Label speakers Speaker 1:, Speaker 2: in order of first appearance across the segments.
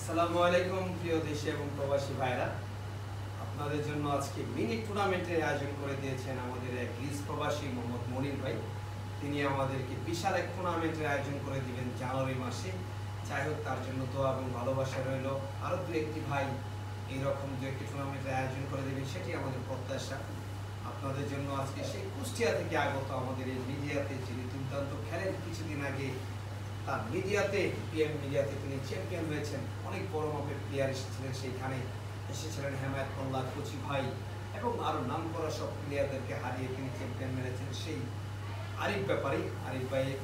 Speaker 1: আসসালামু আলাইকুম প্রিয় দেশি এবং প্রবাসী ভাইরা, আপনাদের জন্য আজকে মিনি টুর্নামেন্টের আয়োজন করে দিয়েছেন আমাদের এক গ্রিস প্রবাসী মোহাম্মদ মনির ভাই। তিনি আমাদেরকে বিশাল এক টুর্নামেন্টের আয়োজন করে দিবেন জানুয়ারি মাসে। যাই হোক, তার জন্য দোয়া এবং ভালোবাসা রইল। আরও দু একটি ভাই এইরকম দু একটি টুর্নামেন্টের আয়োজন করে দেবেন, সেটি আমাদের প্রত্যাশা। আপনাদের জন্য আজকে সেই কুষ্টিয়া থেকে আগত আমাদের এই মিডিয়াতে যিনি দুর্দান্ত খেলেন, কিছুদিন আগে তার মিডিয়াতে পিএম মিডিয়াতে তিনি চ্যাম্পিয়ন হয়েছেন। অনেক বড় মাপের প্লেয়ার এসেছিলেন, সেইখানে এসেছিলেন হেমায়ত মোল্লা, কোচি ভাই এবং আরও নাম করা সব প্লেয়ারদেরকে হারিয়ে তিনি চ্যাম্পিয়ন মেরেছেন। সেই আরিফ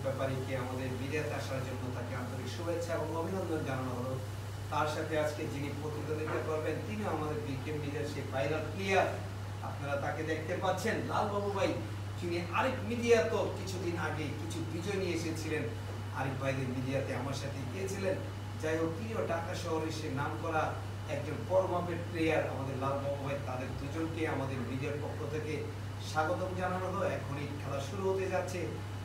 Speaker 1: ব্যাপারীকে আমাদের মিডিয়াতে আসার জন্য তাকে আন্তরিক শুভেচ্ছা এবং অভিনন্দন জানানো হলো। তার সাথে আজকে যিনি প্রতিদ্বন্দ্বিতা করবেন তিনি আমাদের পিএম মিডিয়ার সেই ভাইরাল প্লেয়ার, আপনারা তাকে দেখতে পাচ্ছেন, লালবাবু ভাই, যিনি আরিফ মিডিয়া তো কিছুদিন আগে কিছু বিজয় নিয়ে এসেছিলেন। আরিফ ভাইদের মিডিয়াতে আমার সাথে গিয়েছিলেন। যাই হোক, তিনিও ঢাকা শহরে সে নাম করা একজন বড় মাপের প্লেয়ার আমাদের লালবাবু ভাই। তাদের দুজনকে আমাদের মিডিয়ার পক্ষ থেকে স্বাগতম জানানো হলো। এখনই খেলা শুরু হতে যাচ্ছে।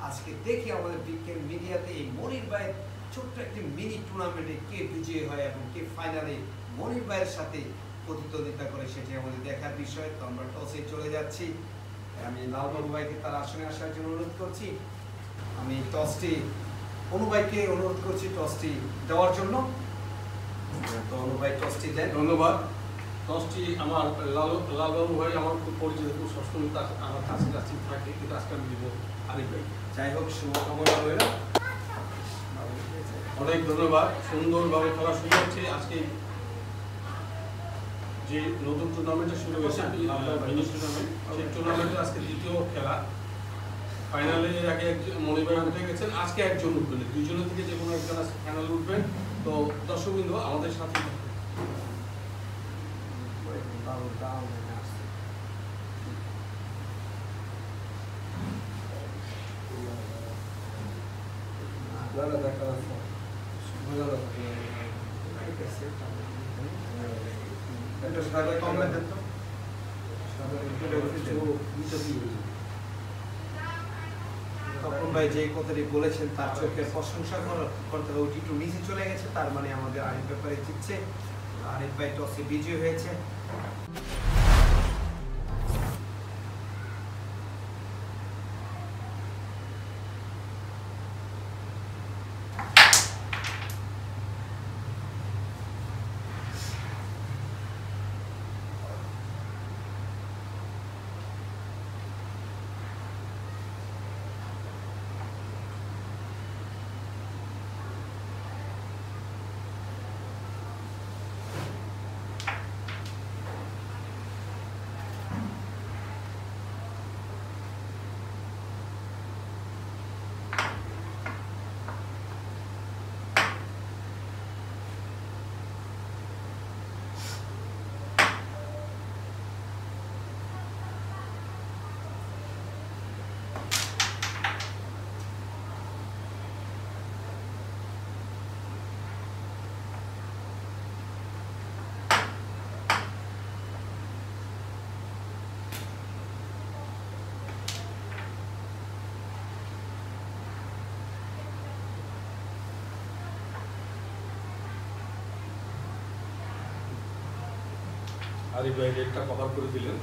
Speaker 1: আজকে দেখি আমাদের বিকেএম মিডিয়াতে এই মনির ভাইয়ের ছোট্ট একটি মিনি টুর্নামেন্টে কে বিজয়ী হয় এবং কে ফাইনালে মনির ভাইয়ের সাথে প্রতিদ্বন্দ্বিতা করে, সেটি আমাদের দেখার বিষয়। তো আমরা টসে চলে যাচ্ছি। আমি লালবাবু ভাইকে তার আসনে আসার জন্য অনুরোধ করছি। আমি টসটি অনুভাইকে অনুরোধ করছি টসটি দেওয়ার জন্য। তো অনুভাই টসটি দেন।
Speaker 2: ধন্যবাদ। টসটি আমার লালবাবু ভাই আমার খুব পরিচিত, খুব সবসময় আমার কাছে থাকে, কিন্তু আজকে আমি দিব আরিফ ভাই।
Speaker 1: যাই হোক, শুভকামনা রইল।
Speaker 2: অনেক ধন্যবাদ। সুন্দরভাবে খেলা শুরু হচ্ছে। আজকে যে নতুন টুর্নামেন্টটা শুরু হয়েছে মিনি টুর্নামেন্ট, সেই টুর্নামেন্টের আজকে দ্বিতীয় খেলা। ফাইনালে আগে মনির ভাই উঠে গেছেন, আজকে একজন উঠবেন, দুইজনের থেকে যে কোনো একজন আজকে ফাইনালে উঠবেন। তো দর্শকবৃন্দ আমাদের সাথে
Speaker 1: তপন ভাই যে কথাটি বলেছেন তার চোখের প্রশংসা করতে হবে। ওটি একটু নিচে চলে গেছে, তার মানে আমাদের আরিফ ব্যাপারে জিতছে। আরিফ ভাই টসে বিজয়ী হয়েছে।
Speaker 2: আরিফ ভাই রেটটা কভার করে দিলেন।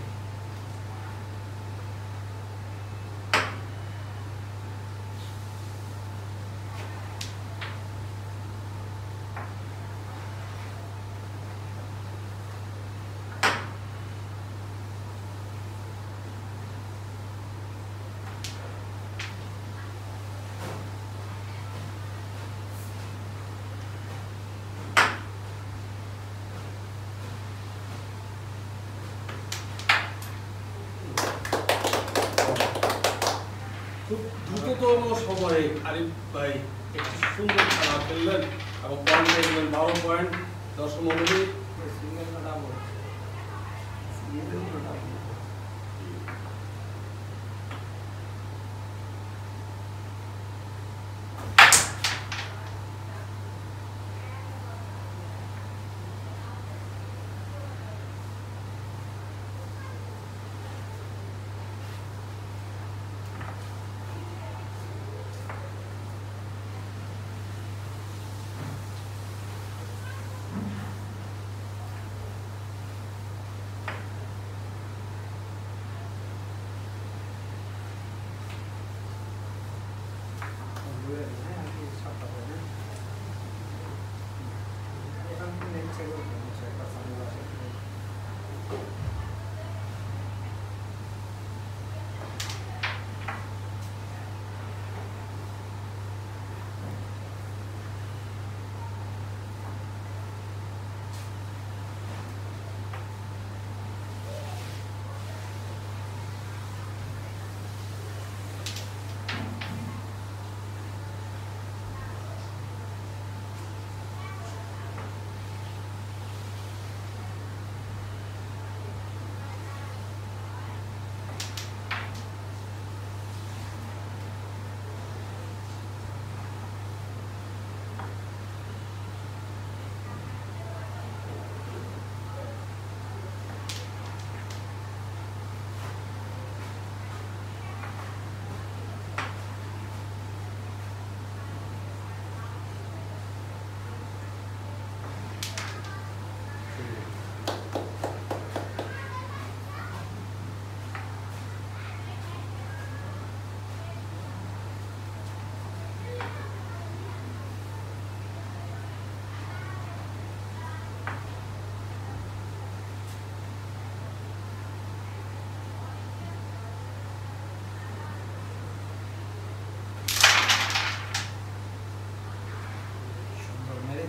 Speaker 2: খুব দ্রুততম সময়ে আরিফ ভাই একটি সুন্দর খেলা খেললেন এবং পয়েন্ট পেয়েছিলেন 12 পয়েন্ট। দর্শক মণ্ডলী,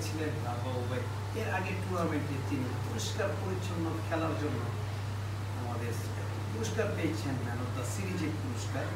Speaker 1: ছিলেন লালবাবু ভাই। এর আগে টুর্নামেন্টে তিনি পরিষ্কার পরিচ্ছন্ন খেলার জন্য আমাদের পুরস্কার পেয়েছেন, ম্যান অফ দ্য সিরিজের পুরস্কার।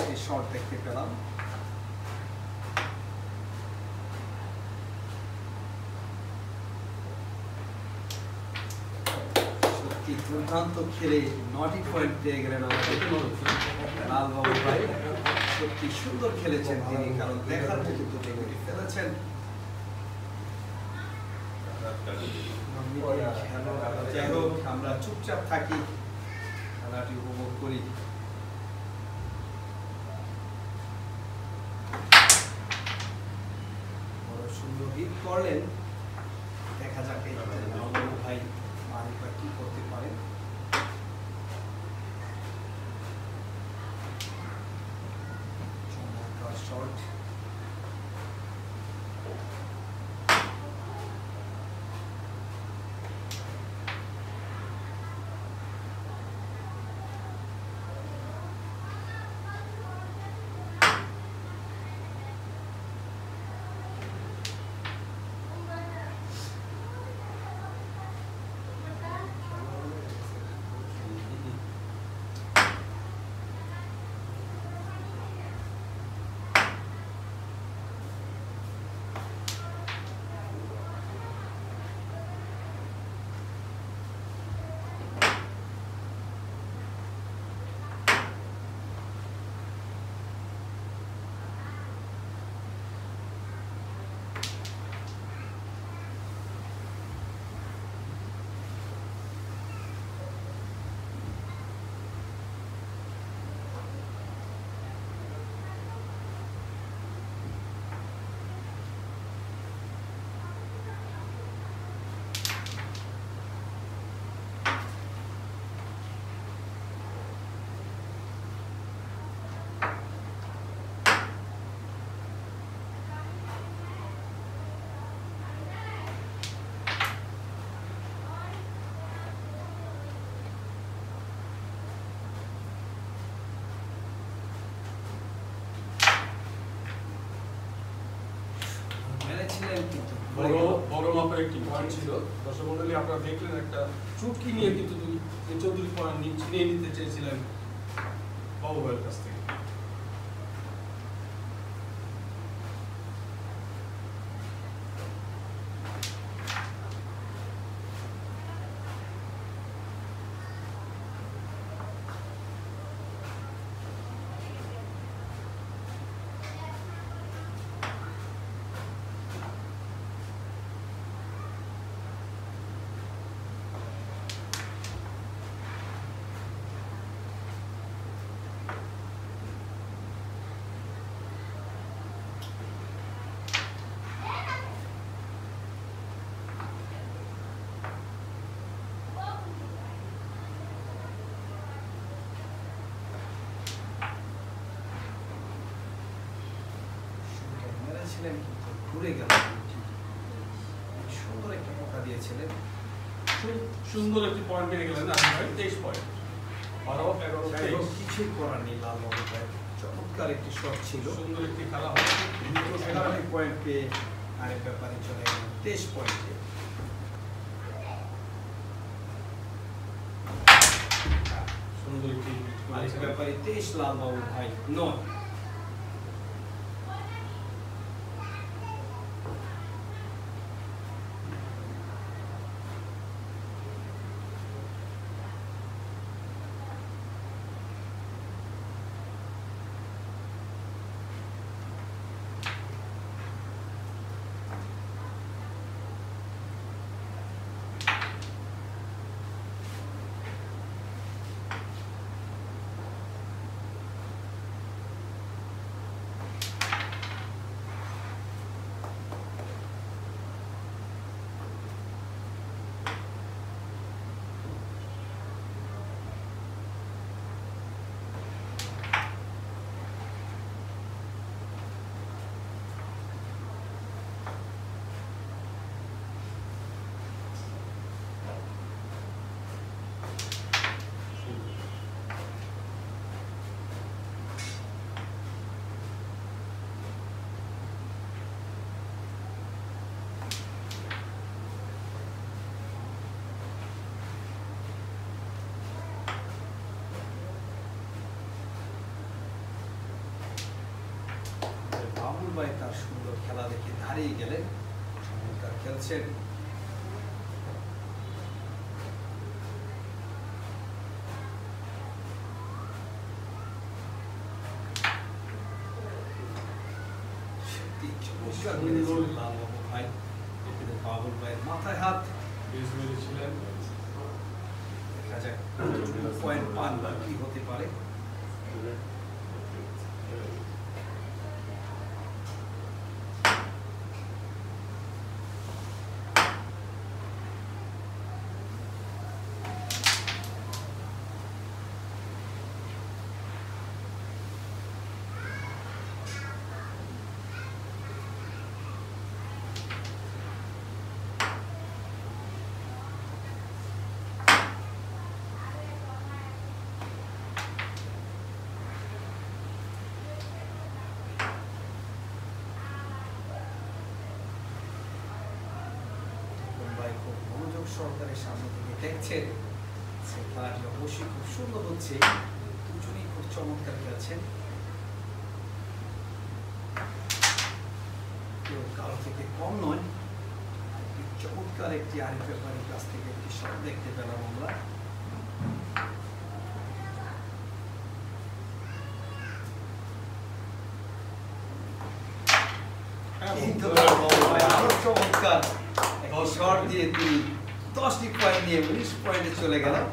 Speaker 1: একটি শট দেখতে পেলাম। সত্যি দুর্দান্ত খেলে 9টি পয়েন্ট পেয়ে গেলেন আমাদের লালবাবু ভাই। সত্যি সুন্দর খেলেছেন তিনি, কারণ দেখার মতো দুটি উইকেট ফেলেছেন। যাই হোক, আমরা চুপচাপ থাকি, খেলাটি উপভোগ করি। সুন্দর হিট করলেন, দেখা যাক এই লালবাবু ভাই মালিক ভাই কি করতে পারেন। চমৎকার শট।
Speaker 2: বড় মাপের একটি পয়েন্ট ছিল। দর্শক মণ্ডলী, আপনারা দেখলেন একটা চুটকি নিয়ে কিন্তু 34 পয়েন্ট ছিনিয়ে নিতে চেয়েছিলেন বাবু ভাইয়ের কাছ থেকে।
Speaker 1: ঘুরে গেল, সুন্দর একটা পোকা দিয়েছিলেন,
Speaker 2: সুন্দর একটি পয়েন্ট পেয়ে গেলেন। 23 পয়েন্ট, 12, 11, 23।
Speaker 1: কিছুই করার নেই, লাল বাবু ভাই চমৎকার একটি শট ছিল,
Speaker 2: সুন্দর একটি খেলা
Speaker 1: পয়েন্ট পেয়ে আরেক ব্যাপারে চলে গেল 23 পয়েন্টে।
Speaker 2: সুন্দর একটি
Speaker 1: আরেক ব্যাপারে 23, লাল বাবু ভাই 9। বাবুল ভাই তার সুন্দর খেলা দেখে দাঁড়িয়ে গেলেন, চমৎকার খেলছেন। সত্যি চমৎকার খেলেছেন লাল বাবু ভাই। এখানে বাবুল ভাইয়ের মাথায় হাত
Speaker 2: মেরেছিলেন।
Speaker 1: দেখা যাক পয়েন্ট পান বা কি হতে পারে। সরকারের সামনে থেকে দেখছেন, সে খেলাটি অবশ্যই খুব সুন্দর হচ্ছে, দুজনেই খুব চমৎকার খেলছেন। কেউ কারো থেকে কম নয়, চমৎকার একটি আরিফ ব্যাপারীর কাছ থেকে একটি শট দেখতে পেলাম আমরা। কিন্তু আরো চমৎকার শট দিয়ে তিনি 10টি পয়েন্ট নিয়ে 19 পয়েন্টে চলে গেলেন।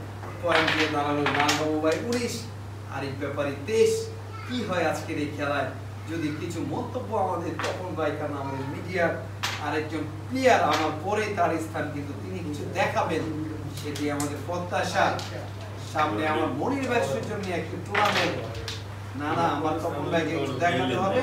Speaker 1: পয়েন্ট দিয়ে দাঁড়ালো লালবাবু ভাই 19, আরিফ ব্যাপারী 23। কি হয় আজকের এই খেলায়, যদি কিছু মন্তব্য আমাদের তপন ভাই, কারণ আমাদের মিডিয়ার আরেকজন প্লেয়ার আমার পরে তার স্থান, কিন্তু তিনি কিছু দেখাবেন সেটি আমাদের প্রত্যাশা। সামনে আমার মনির ভাইয়ের জন্য একটি টুর্নামেন্ট, না আমার তপন ভাইকে একটু দেখাতে হবে।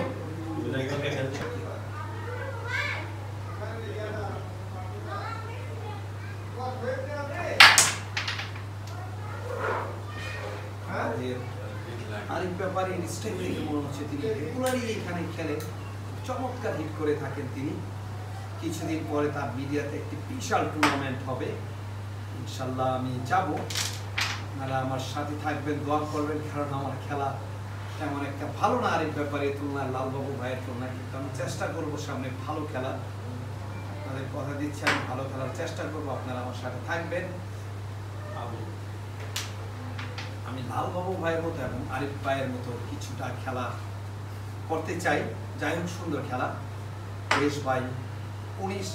Speaker 1: আরিফ ব্যাপারীর স্টাইল দেখে মনে হচ্ছে তিনি রেগুলারই এখানে খেলে চমৎকার হিট করে থাকেন তিনি। কিছুদিন পরে তার মিডিয়াতে একটি বিশাল টুর্নামেন্ট হবে, ইনশাল্লাহ আমি যাব। আপনারা আমার সাথে থাকবেন, দোয়া করবেন, কারণ আমার খেলা তেমন একটা ভালো না আরেক ব্যাপারে তুলনায়, লালবাবু ভাইয়ের তুলনায়, কিন্তু আমি চেষ্টা করবো সামনে ভালো খেলা। আপনাদের কথা দিচ্ছি আমি ভালো খেলার চেষ্টা করবো, আপনারা আমার সাথে থাকবেন। আমি লালবাবু ভাইয়ের মতো এবং আরিফ ভাইয়ের মতো কিছুটা খেলা করতে চাই। যাই হোক, সুন্দর খেলা। দেশ ভাই 19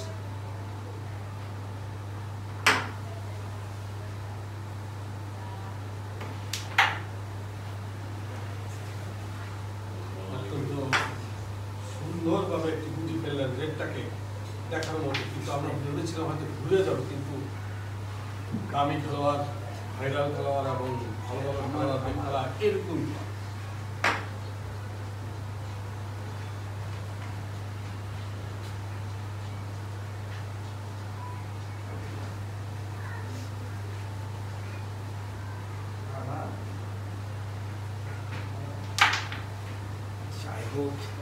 Speaker 2: সুন্দরভাবে একটি গুটি ফেললেন, রেডটাকে দেখার মতো, কিন্তু আমরা ভেবেছিলাম হয়তো ভুলে যাবো, কিন্তু দামি খেলোয়াড়, ভাইরাল খেলোয়াড় এবং ভালোভাবে খেলা এরকম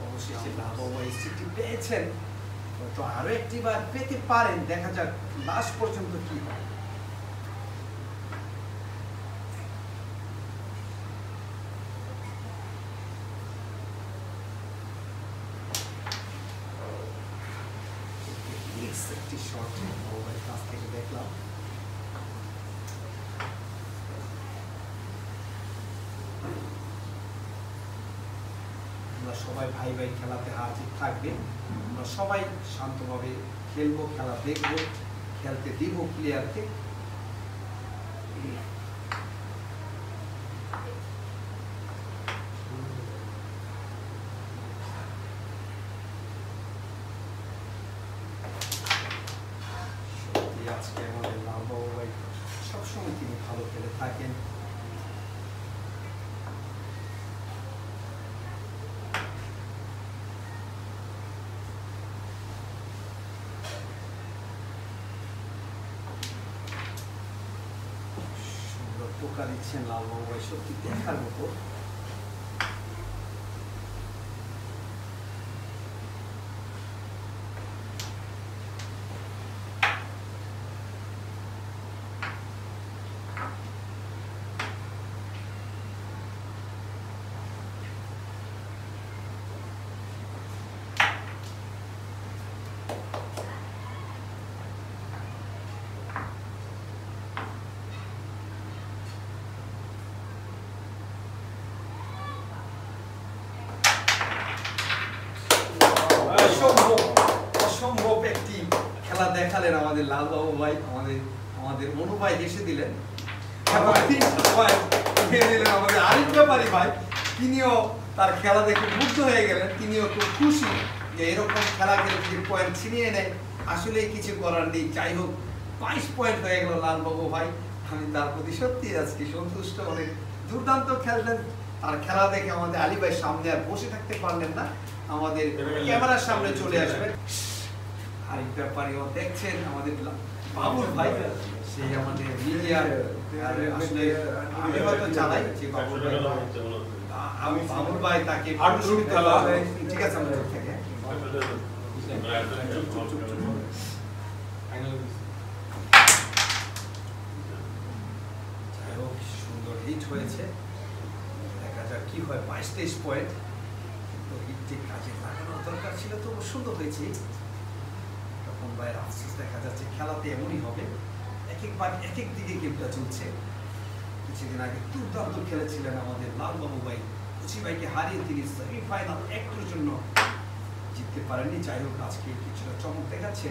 Speaker 1: অবশেষে লালবাবু ভাই সিটি পেয়েছেন, তো আরো একটি বার পেতে পারেন। দেখা যাক লাস্ট পর্যন্ত কি হয়। একটি শট লালবাবুর কাছ থেকে দেখলাম। আমরা সবাই ভাই ভাই খেলাতে হাজির থাকবে, আমরা সবাই শান্তভাবে খেলবো, খেলা দেখবো, খেলতে দিব প্লেয়ারকে। আজকে আমাদের লালবাবু ভাই সবসময় তিনি ভালো খেলে থাকেন। টোকা দিচ্ছেন লালবাবু ভাই, সত্যি দেখার মতো। অসম্ভব একটি খেলা দেখালেন আমাদের লালবাবু ভাই, আমাদের মনু ভাই হেসে দিলেন। আমাদের আরিফ ব্যাপারী ভাই, তিনিও তার খেলা দেখে মুগ্ধ হয়ে গেলেন, তিনিও খুব খুশি যে এরকম খেলা খেলে যদি পয়েন্ট ছিনিয়ে নেয়, আসলে কিছু করার নেই। যাই হোক, 22 পয়েন্ট হয়ে গেল লালবাবু ভাই। আমি তার প্রতি সত্যি আজকে সন্তুষ্ট, অনেক দুর্দান্ত খেললেন। আর খেলা দেখে আমাদের আলী ভাই সামনে আর বসে থাকতে পারলেন না, আমাদের ক্যামেরার সামনে চলে আসবেন। আরেক ব্যাপারেও দেখছেন আমাদের বাবুল ভাই, সেই আমাদের মিডিয়ার, আসলে আমি হয়তো জানাই যে বাবুল ভাই, আমি বাবুল ভাই তাকে ঠিক আছে আমাদের থেকে যাই হোক, সুন্দর হিট হয়েছে। দেখা যাক কি হয়। 22-23 পয়েন্ট, তো হিটটি কাজে লাগানোর দরকার ছিল, তো সুন্দর হয়েছে। তখন ভাইয়ের আফসোস দেখা যাচ্ছে, খেলাতে এমনই হবে, এক একবার এক এক দিকে গেমটা চলছে। কিছুদিন আগে দুর্দান্ত খেলেছিলেন আমাদের লালবাবু ভাই, কুচি ভাইকে হারিয়ে তিনি সেমিফাইনাল একটুর জন্য জিততে পারেননি। যাই হোক, আজকে কিছুটা চমক দেখাচ্ছে।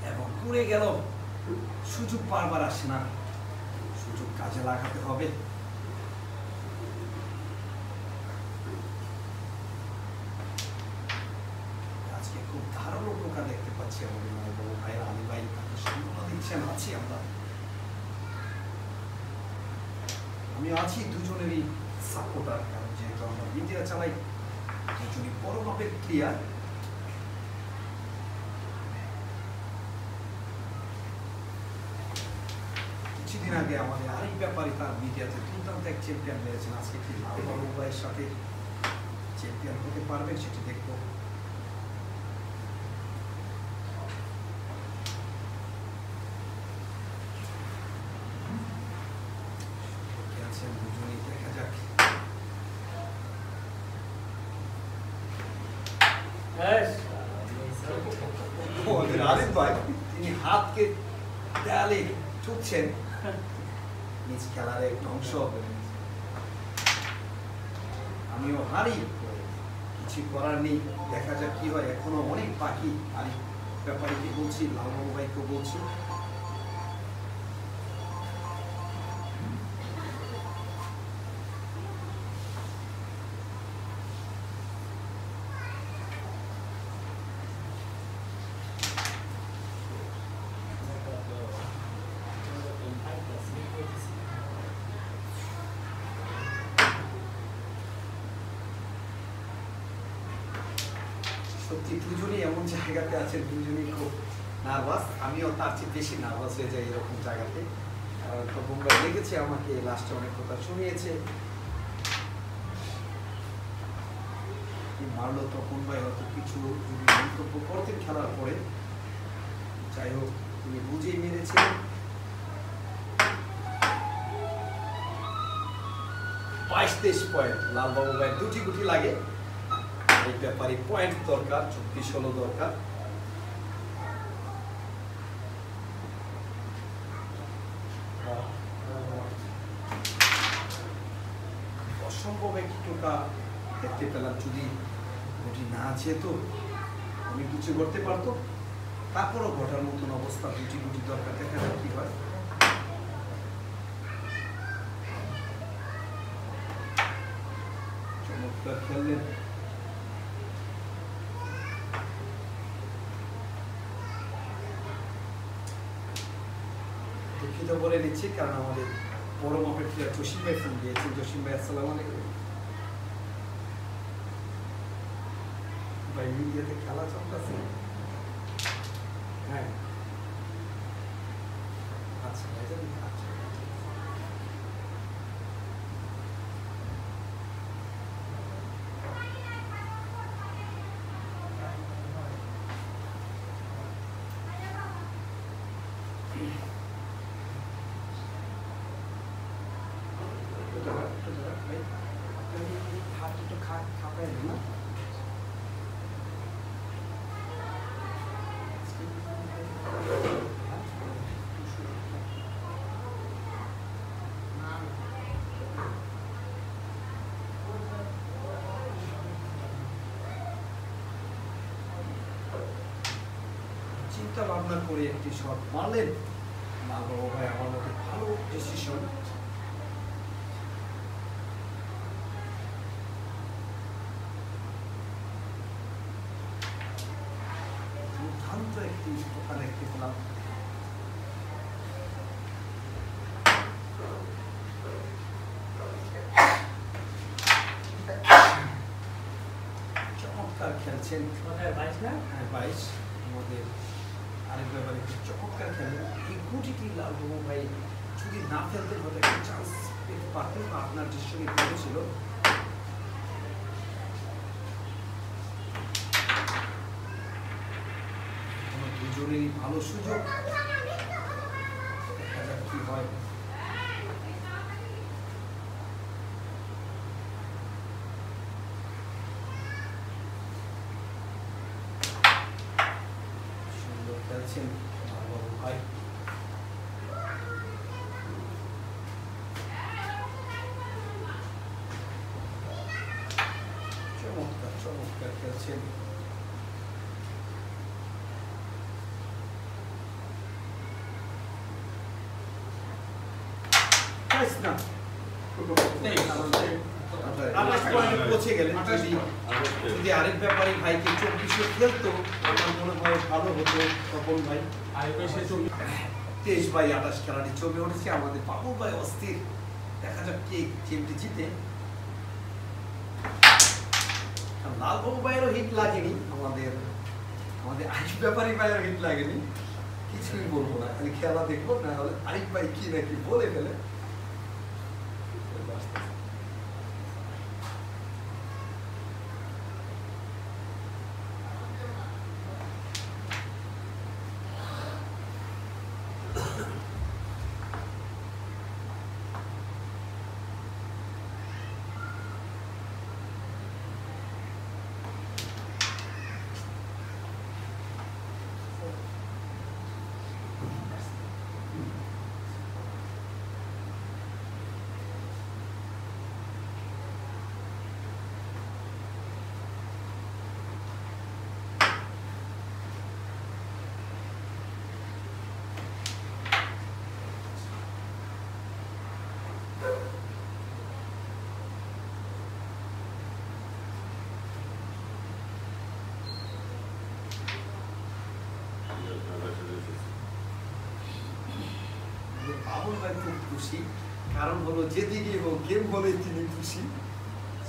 Speaker 1: এবং ঘুরে গেল, সুযোগ বারবার আসে না, সুযোগ কাজে লাগাতে হবে। আজকে খুব ধারালো টোকা দেখতে পাচ্ছি আমাদের লালবাবু ভাই, আলী ভাই তাকে সান্ত্বনা দিচ্ছেন। আছি আমরা, আমি আছি দুজনেরই সাপোর্টার, কারণ যেহেতু আমরা মিডিয়া চালাই, দুজনই বড় মাপের প্লেয়ার। কিছুদিন আগে আমাদের আরেক ব্যাপারী তার মিডিয়াতে দুর্দান্ত এক চ্যাম্পিয়ন মেরেছেন। আজকে কি লালবাবু ভাইয়ের সাথে চ্যাম্পিয়ন হতে পারবেন সেটি দেখবো। দুজনেই দেখা যাক। আরিফ ভাই তিনি হাতকে দেয়ালে ঠুকছেন, নিজ খেলার এক অংশ। আমিও হারি, কিছু করার নেই, দেখা যাক কি হয়। এখনো অনেক বাকি। আরিফ ব্যাপারীকে বলছি, লালবাবু ভাইকেও বলছি, সত্যি দুজনেই এমন জায়গাতে আছেন, দুজনেই খুব নার্ভাস। আমিও তার চেয়ে বেশি নার্ভাস হয়ে যাই এরকম জায়গাতে। তখন লেগেছে আমাকে, লাস্টে অনেক কথা শুনিয়েছে, মারলো তখন ভাই হয়তো কিছু যদি মন্তব্য করতেন খেলার পরে। যাই হোক, তিনি বুঝেই মেরেছিলেন। 22-23 পয়েন্ট লালবাবু ভাই, দুটি গুটি লাগে। এই ব্যাপারে পয়েন্ট দরকার, 24-16 দরকার। অসম্ভব একটুটা দেখতে পেলাম, যদি গুটি না যেত আমি কিছু করতে পারতো। তারপরও ঘটার মতন অবস্থা, দুটি গুটি দরকার, দেখা যাক কি হয়। চমৎকার খেললেন। দুঃখিত বলে নিচ্ছি, কারণ আমাদের বড় মাপের প্লেয়ার জসিম ভাই ফোন দিয়েছেন। জসিম ভাই আসসালামু আলাইকুম ভাই, মিডিয়াতে খেলা চলতেছে। হ্যাঁ আচ্ছা ভাই, আচ্ছা হাত একটু খাপাই না। চিন্তা ভাবনা করে একটি শট মারলেন লালবাবু ভাই, আমার মতে ভালো ডিসিশন। দুর্দান্ত একটি টোকা দেখতে পেলাম। চমৎকার খেলছেন। 22 না? হ্যাঁ 22। আমাদের আরেক ব্যাপারে চমৎকার খেলেন। এই গুটিটি লালবাবু ভাই যদি না ফেলতেন হয়তো একটা চান্স পেতে পারতেন, আপনার যে সঙ্গে খেলেছিল। দুজনেরই ভালো সুযোগ, দেখা যাক কি হয়। সুন্দর খেলছেন লালবাবু ভাই। চমৎকার চমৎকার খেলছেন। না পৌঁছে গেলেন। যদি আরেক ব্যাপারী ভাইকে 24-এ খেলতো আমার মনে হয় ভালো হতো। তপন ভাই 23/28 খেলাটি জমে উঠেছে। আমাদের বাবু ভাই অস্থির, দেখা যাক কে গেমটি জিতে। লালবাবু ভাইয়েরও হিট লাগেনি, আমাদের আরেক ব্যাপারী ভাইয়েরও হিট লাগেনি, কিছুই বলবো না, খালি খেলা দেখবো, না হলে আরিফ ভাই কি নাকি বলে ফেলে। বাবুল ভাই খুব খুশি, কারণ হলো যেদিকে হোক গেম হলে তিনি খুশি।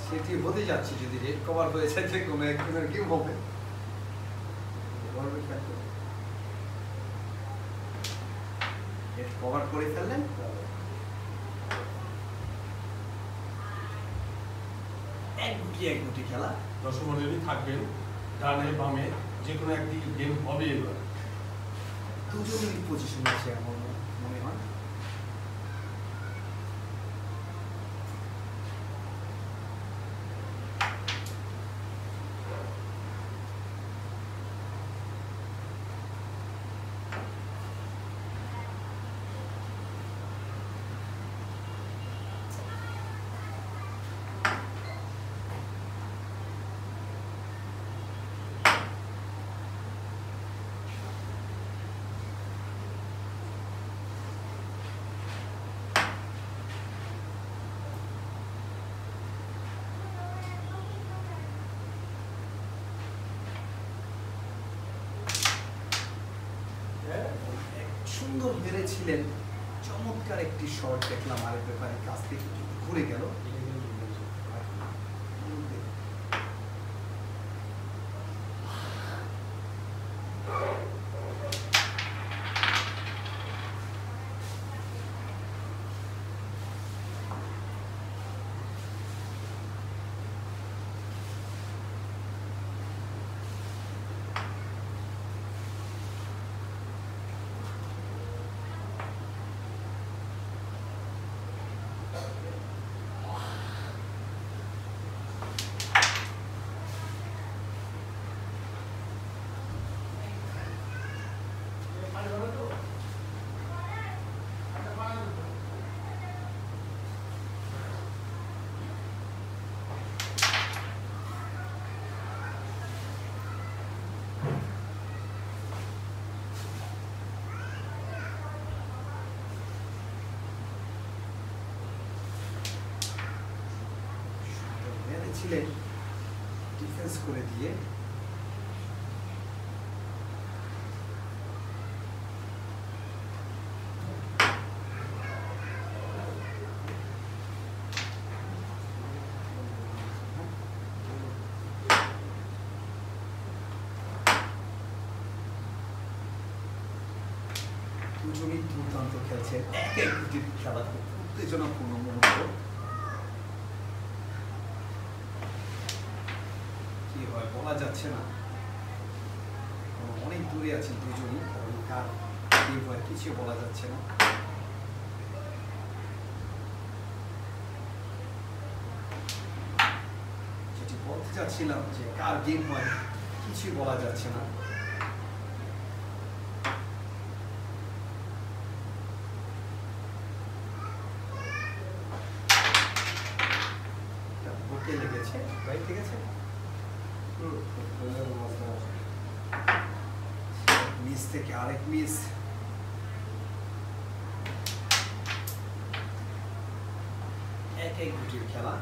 Speaker 1: সেটি হতে যাচ্ছে, যদি রেড কভার হয়ে যায় যে কোনো একজনের গেম হবে। রেড কভার করে ফেললেন, এক গুটি খেলা।
Speaker 2: দর্শক মণ্ডলী থাকবেন ডানে বামে, যে কোনো একদিকে গেম হবে। এবার
Speaker 1: দুজনেরই পজিশন আছে আমার মনে হয়। সুন্দর মেরেছিলেন, চমৎকার একটি শট দেখলাম আরেক ব্যাপারে কাছ থেকে ঘুরে গেল। ছিলেন ডিফেন্স করে দিয়ে। দুজনই দুর্দান্ত খেলছে, এক এক গুটির খেলা, উত্তেজনাপূর্ণ মুহূর্ত। কি হয় বলা যাচ্ছে না, অনেক দূরে আছেন দুজনই, কারণ কার কি হয় কিছু বলা যাচ্ছে না। যেটি বলতে চাচ্ছিলাম যে কার গেম হয় কিছুই বলা যাচ্ছে না। বুকে লেগেছে ভাই, ঠিক আছে, মিস থেকে আরেক মিস। এক এক গুটির খেলা।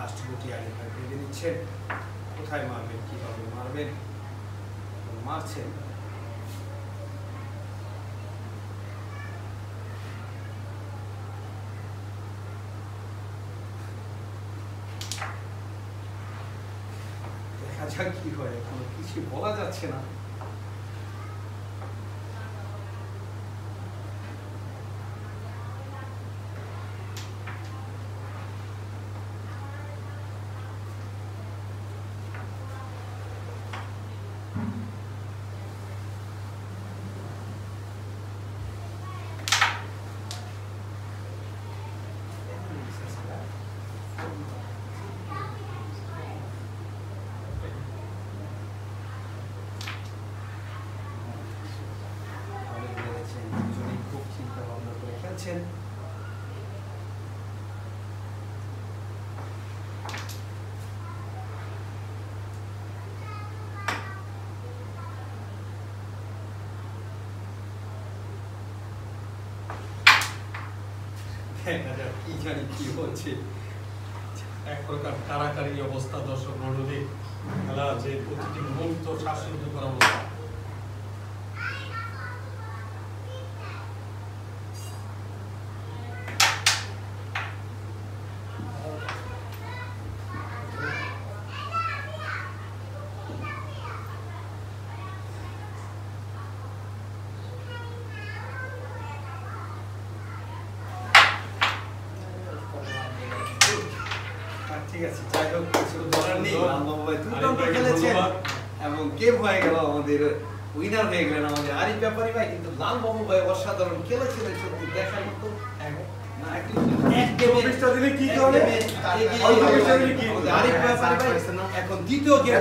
Speaker 1: লাস্ট গুটি আরিফ ভাই ভেবে নিচ্ছেন কোথায় মারবেন, কিভাবে মারবেন, মারছেন। দেখা যাক কি হয়, এখনো কিছু বলা যাচ্ছে না। দুজনেই খুব চিন্তা ভাবনা করে খেলছেন। দেখা যাক কি জানি কি হচ্ছে।
Speaker 2: এক প্রকার কারাকারি অবস্থা, দর্শক মণ্ডলী, খেলা যে প্রতিটি মুহূর্ত শ্বাসরুদ্ধকর অবস্থা।
Speaker 1: ঠিক আছে, যাই হোক কিছু বলার নেই। লালবাবু ভাই দুর্দান্ত খেলেছেন এবং গেম হয়ে গেল, আমাদের উইনার হয়ে গেলেন আমাদের আরিফ ব্যাপারী ভাই। কিন্তু লালবাবু ভাই অসাধারণ খেলেছিলেন, সত্যি দেখার মতো। না একটু এক গেমে
Speaker 3: 24টা দিলে কি করে
Speaker 1: আরিফ ব্যাপারী ভাই এখন দ্বিতীয় গেম